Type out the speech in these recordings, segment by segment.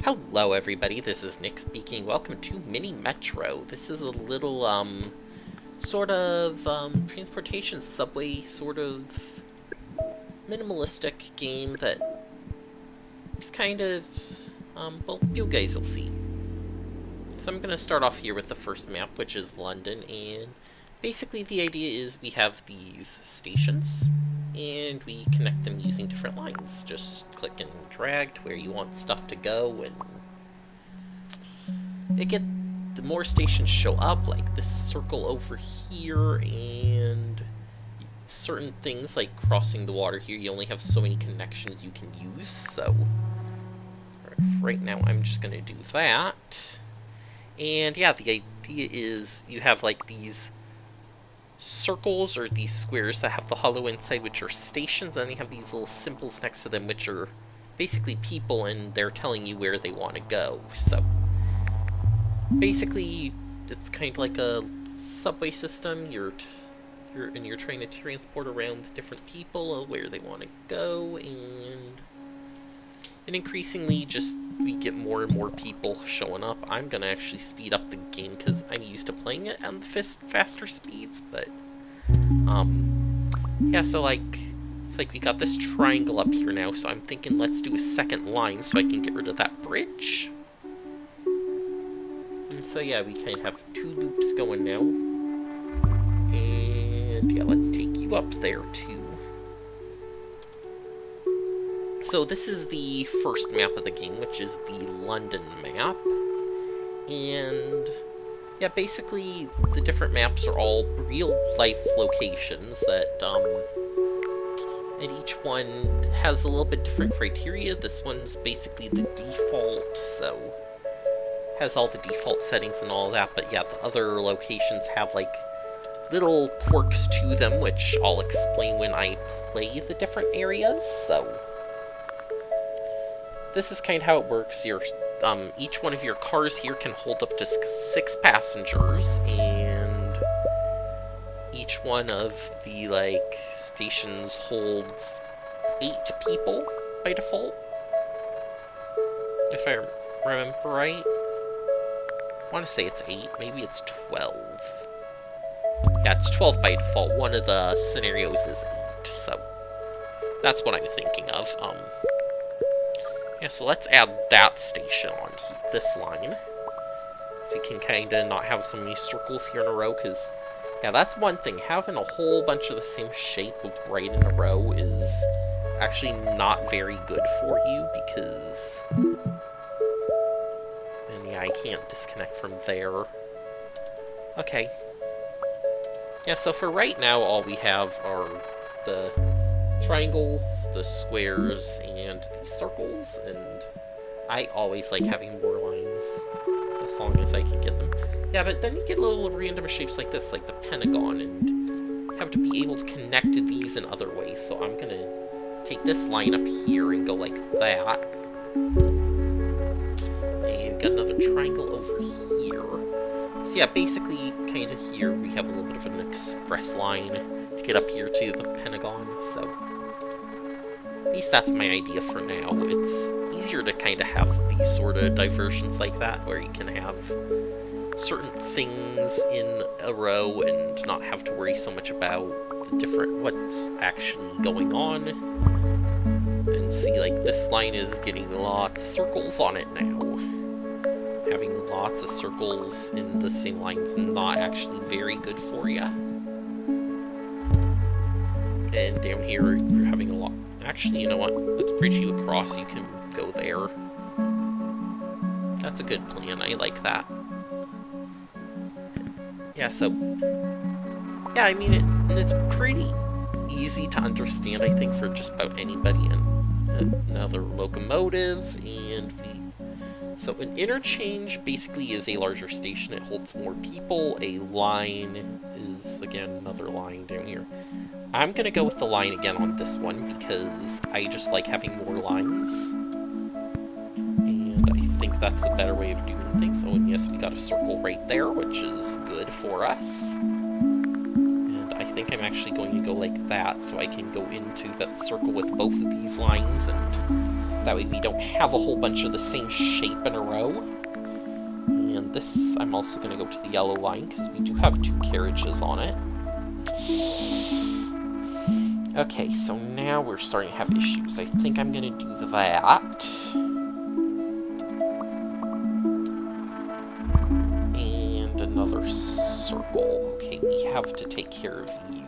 Hello everybody, this is Nick speaking. Welcome to Mini Metro. This is a little, transportation subway sort of minimalistic game that is kind of, well, you guys will see. So I'm gonna start off here with the first map, which is London, and basically the idea is we have these stations, and we connect them using different lines. Just click and drag to where you want stuff to go, and the more stations show up, like this circle over here, and certain things like crossing the water here, you only have so many connections you can use, so right now I'm just gonna do that. And yeah, the idea is you have like these circles or these squares that have the hollow inside, which are stations, and then you have these little symbols next to them, which are basically people, and they're telling you where they want to go. So basically, it's kind of like a subway system. You're trying to transport around different people where they want to go, and increasingly just we get more and more people showing up. I'm gonna actually speed up the game because I'm used to playing it on the faster speeds, but yeah, so it's like we got this triangle up here now, so I'm thinking let's do a second line so I can get rid of that bridge. And so yeah, we kind of have two loops going now, and yeah, let's take you up there too. So this is the first map of the game, which is the London map, and yeah, basically the different maps are all real-life locations that, and each one has a little bit different criteria. This one's basically the default, so has all the default settings and all that, but yeah, the other locations have like little quirks to them, which I'll explain when I play the different areas. So this is kind of how it works. Each one of your cars here can hold up to 6 passengers, and each one of the, stations holds 8 people by default, if I remember right. I want to say it's 8, maybe it's 12. Yeah, it's 12 by default. One of the scenarios is 8, so that's what I'm thinking of. Yeah, so let's add that station on this line, so we can kind of not have so many circles here in a row, because, yeah, that's one thing. Having a whole bunch of the same shape of right in a row is actually not very good for you, because, and yeah, I can't disconnect from there. Okay. Yeah, so for right now, all we have are the triangles, the squares, and the circles, and I always like having more lines, as long as I can get them. Yeah, but then you get little random shapes like this, like the pentagon, and have to be able to connect to these in other ways, so I'm gonna take this line up here and go like that. And got another triangle over here. So yeah, basically, kind of here, we have a little bit of an express line to get up here to the pentagon, so at least that's my idea for now. It's easier to kind of have these sort of diversions like that, where you can have certain things in a row and not have to worry so much about what's actually going on. And see, like, this line is getting lots of circles on it now. Having lots of circles in the same line is not actually very good for you. And down here, you're having a lot. Actually, you know what? Let's bridge you across. You can go there. That's a good plan. I like that. Yeah, so yeah, I mean, it's pretty easy to understand, I think, for just about anybody. And another locomotive, and so an interchange basically is a larger station. It holds more people. A line is, again, another line down here. I'm gonna go with the line again on this one, because I just like having more lines. And I think that's the better way of doing things. Oh, and yes, we got a circle right there, which is good for us. And I think I'm actually going to go like that, so I can go into that circle with both of these lines, and That way we don't have a whole bunch of the same shape in a row. And this, I'm also going to go to the yellow line, because we do have 2 carriages on it. Okay, so now we're starting to have issues. I think I'm going to do that. And another circle. Okay, we have to take care of you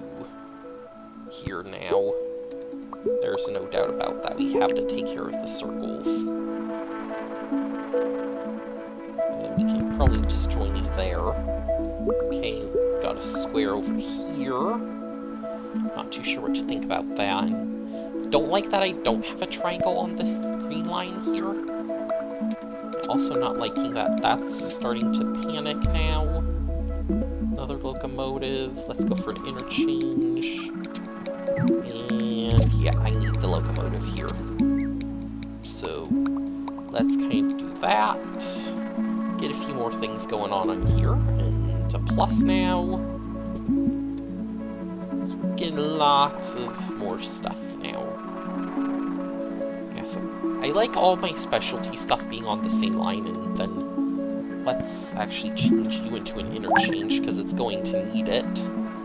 here now. There's no doubt about that. We have to take care of the circles. And we can probably just join you there. Okay, got a square over here. Not too sure what to think about that. And don't like that I don't have a triangle on this green line here. Also not liking that that's starting to panic now. Another locomotive. Let's go for an interchange. And yeah, I need the locomotive here. So let's kind of do that. Get a few more things going on here. And a plus now. So we're getting lots of more stuff now. Yeah, so I like all my specialty stuff being on the same line, and then let's actually change you into an interchange because it's going to need it.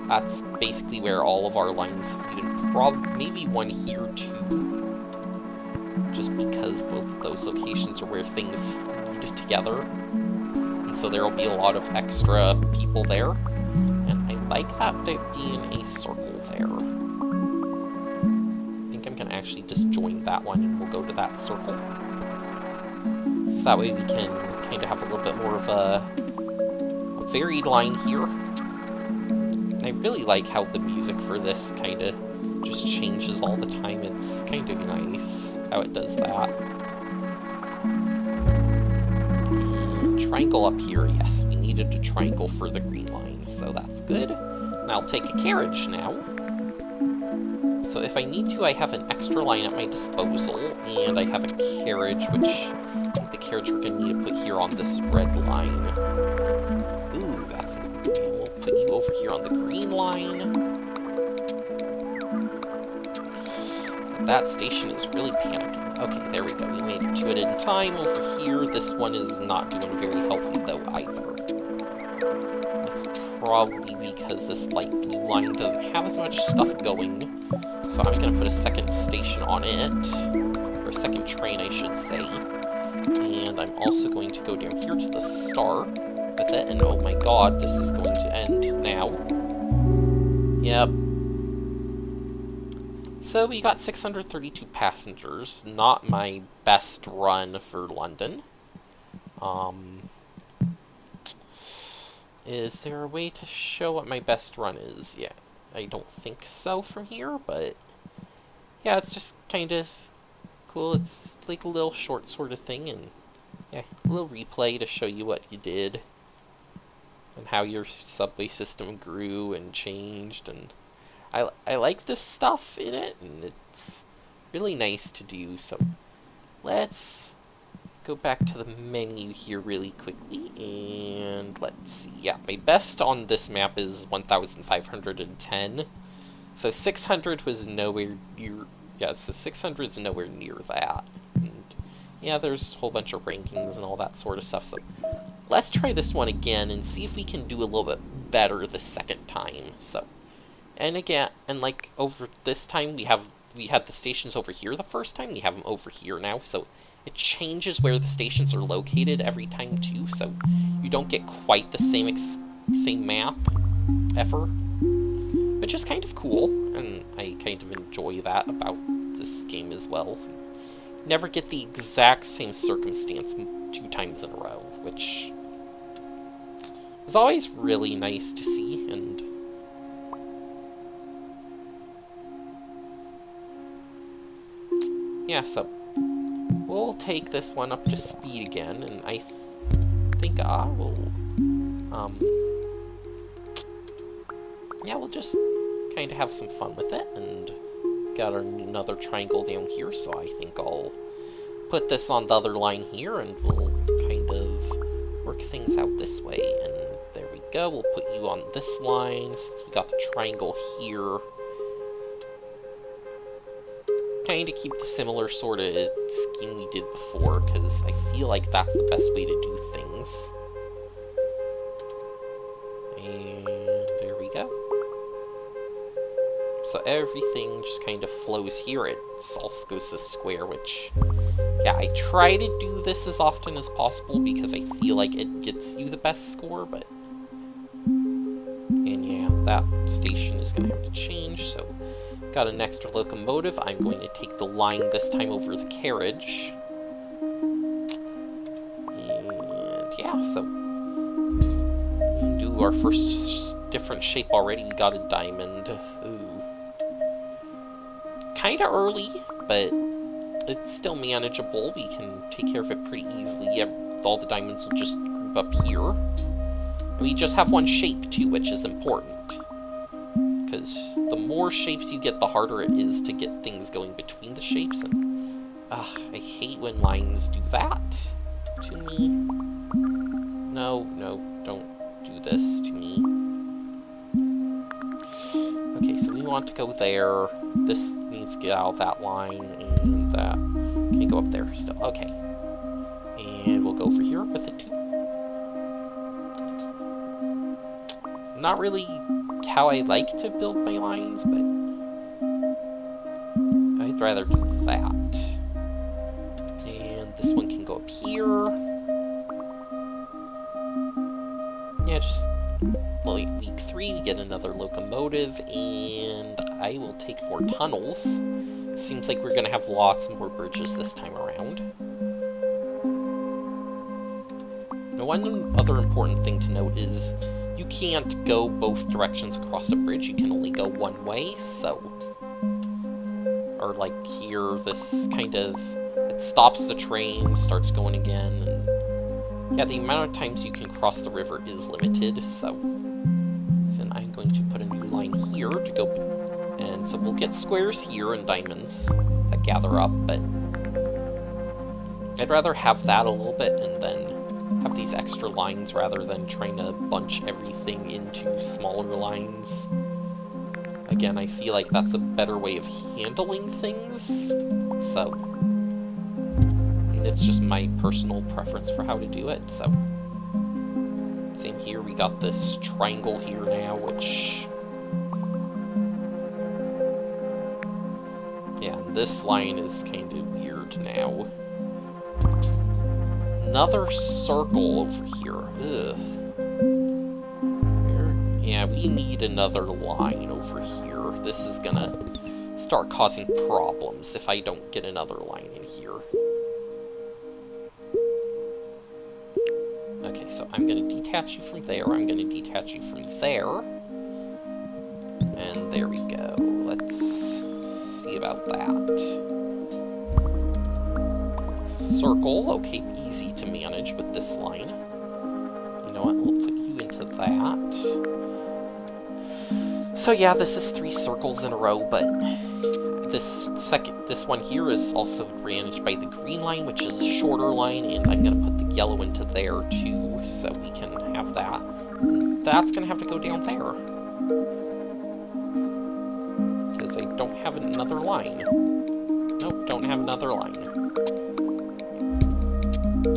That's basically where all of our lines feed, and maybe one here too. Just because both of those locations are where things feed together. And so there will be a lot of extra people there. And I like that there being a circle there. I think I'm going to actually just join that one and we'll go to that circle. So that way we can kind of have a little bit more of a varied line here. I really like how the music for this kind of just changes all the time. It's kind of nice how it does that. And triangle up here, yes, we needed a triangle for the green line, so that's good. And I'll take a carriage now. So if I need to, I have an extra line at my disposal, and I have a carriage, which I think the carriage we're going to need to put here on this red line. Ooh, that's... We'll put you over here on the green line. And that station is really panicking. Okay, there we go. We made it to it in time. Over here, this one is not doing very healthy, though, either. It's probably because this light blue line doesn't have as much stuff going. So I'm going to put a second station on it. Or a second train, I should say. And I'm also going to go down here to the star with it, and oh my god, this is going to end now. Yep. So we got 632 passengers. Not my best run for London. Is there a way to show what my best run is? Yeah, I don't think so from here, but yeah, it's just kind of cool. It's like a little short sort of thing, and yeah, a little replay to show you what you did and how your subway system grew and changed. And I like this stuff in it, and it's really nice to do. So let's go back to the menu here really quickly, and let's see. Yeah, my best on this map is 1,510. So 600 was nowhere near. Yeah, so 600 is nowhere near that. And yeah, there's a whole bunch of rankings and all that sort of stuff. So let's try this one again and see if we can do a little bit better the second time. So, and again, and like over this time, we had the stations over here the first time. We have them over here now. So it changes where the stations are located every time too. So you don't get quite the same map ever, which is kind of cool, and I kind of enjoy that about this game as well. Never get the exact same circumstance 2 times in a row, which is always really nice to see. And yeah, so we'll take this one up to speed again, and I think I will, yeah, we'll just kind of have some fun with it. And got another triangle down here, so I think I'll put this on the other line here, and we'll kind of work things out this way. And there we go. We'll put you on this line since we got the triangle here. kind of keep the similar sort of scheme we did before, because I feel like that's the best way to do things. And there we go. So everything just kind of flows here. It also goes to square, which, yeah, I try to do this as often as possible because I feel like it gets you the best score, but... And yeah, that station is going to have to change, so... Got an extra locomotive. I'm going to take the line this time over the carriage. And yeah, so... do our first different shape already. We got a diamond. Ooh. Kinda early, but it's still manageable. We can take care of it pretty easily. All the diamonds will just group up here. And we just have one shape, too, which is important. Because the more shapes you get, the harder it is to get things going between the shapes. And I hate when lines do that to me. No, don't do this to me. Okay, so we want to go there. This needs to get out of that line, and that can go up there still. Okay. And we'll go over here with it too. Not really how I like to build my lines, but I'd rather do that. And this one can go up here. Yeah, just week 3, we get another locomotive, and I will take more tunnels. Seems like we're going to have lots more bridges this time around. Now, one other important thing to note is you can't go both directions across a bridge. You can only go one way, so... Or like here, this kind of... It stops the train, starts going again, and... Yeah, the amount of times you can cross the river is limited, so I'm going to put a new line here to go... And so we'll get squares here and diamonds that gather up, but... I'd rather have that a little bit and then have these extra lines rather than trying to bunch everything into smaller lines. Again, I feel like that's a better way of handling things, so... It's just my personal preference for how to do it, so... Same here, we got this triangle here now, which... Yeah, this line is kind of weird now. Another circle over here. Ugh. Yeah, we need another line over here. This is gonna start causing problems if I don't get another line in here. Okay, so I'm going to detach you from there, I'm going to detach you from there, and there we go. Let's see about that. Circle, okay, easy to manage with this line. You know what, we'll put you into that. So yeah, this is 3 circles in a row, but this one here is also managed by the green line, which is a shorter line, and I'm going to put the yellow into there too, so we can have that. That's going to have to go down there, because I don't have another line. Nope, don't have another line.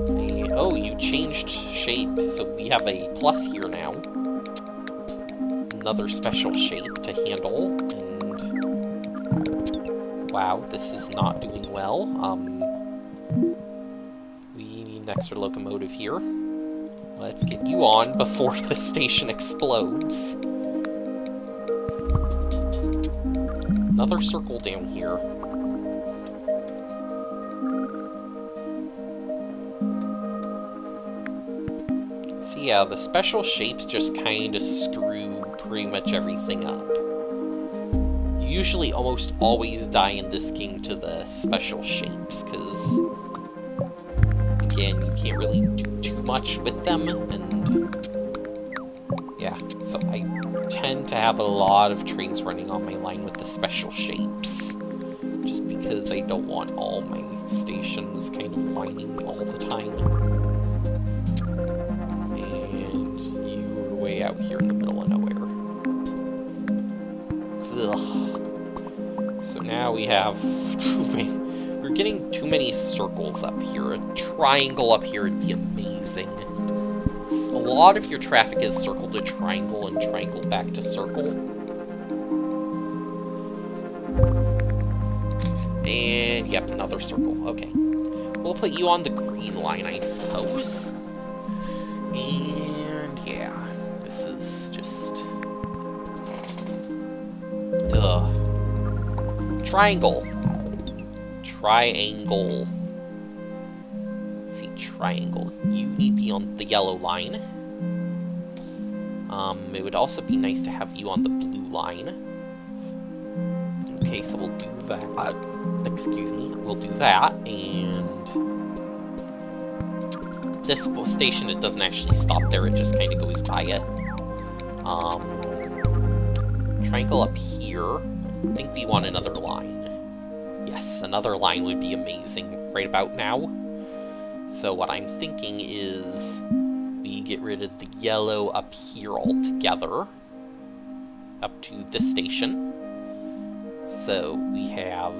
And, oh, you changed shape, so we have a plus here now. Another special shape to handle, and wow, this is not doing well. We need an extra locomotive here. Let's get you on before the station explodes. Another circle down here. So yeah, the special shapes just kind of screw pretty much everything up. Usually almost always die in this game to the special shapes, because, again, you can't really do too much with them, and, yeah, so I tend to have a lot of trains running on my line with the special shapes, just because I don't want all my stations kind of lining all the time. And you're way out here in the middle of nowhere. Ugh. So now now we have we're getting too many circles up here. A triangle up here would be amazing. A lot of your traffic is circle to triangle and triangle back to circle. And yep, another circle. Okay. We'll put you on the green line, I suppose. And yeah, this is just... ugh. Triangle. Triangle. Let's see, triangle. You need to be on the yellow line. It would also be nice to have you on the blue line. Okay, so we'll do that. Excuse me, we'll do that, and... this station, it doesn't actually stop there, it just kind of goes by it. Triangle up here. I think we want another line. Yes, another line would be amazing right about now. So what I'm thinking is we get rid of the yellow up here altogether. Up to this station. So we have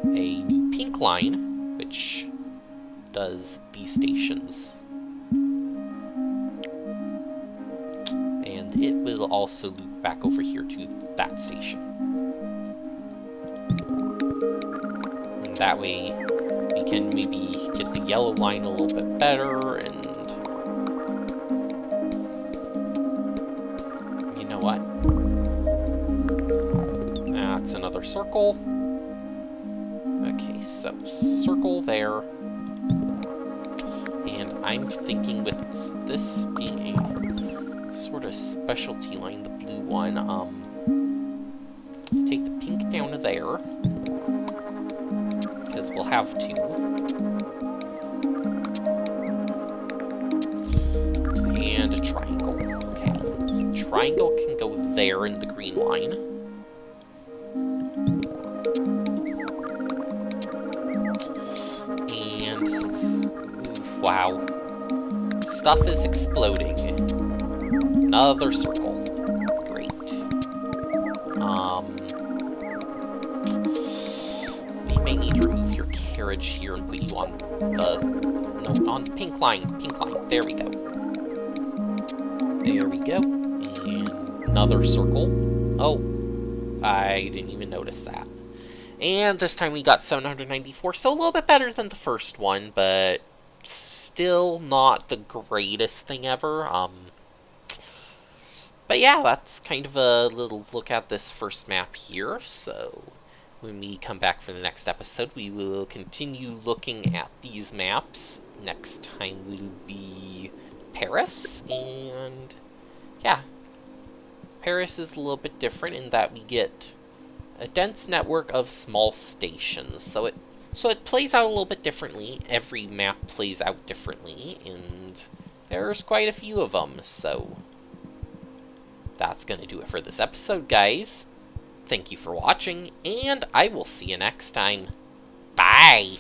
a new pink line, which does these stations. And it will also loop back over here to that station. And that way, we can maybe get the yellow line a little bit better, and... you know what? That's another circle. Okay, so circle there. And I'm thinking with this being a sort of specialty line, the blue one, let's take the pink down to there. Because we'll have to. And a triangle. Okay, so triangle can go there in the green line. And since... wow. Stuff is exploding. Another circle. Great. We may need to remove your carriage here and put you on the... no, on the pink line. Pink line. There we go. There we go. And another circle. Oh. I didn't even notice that. And this time we got 794, so a little bit better than the first one, but still not the greatest thing ever. But yeah, that's kind of a little look at this first map here. So when we come back for the next episode, we will continue looking at these maps. Next time will be Paris, and yeah. Paris is a little bit different in that we get a dense network of small stations. So it plays out a little bit differently. Every map plays out differently, and there's quite a few of them. So that's going to do it for this episode, guys. Thank you for watching, and I will see you next time. Bye!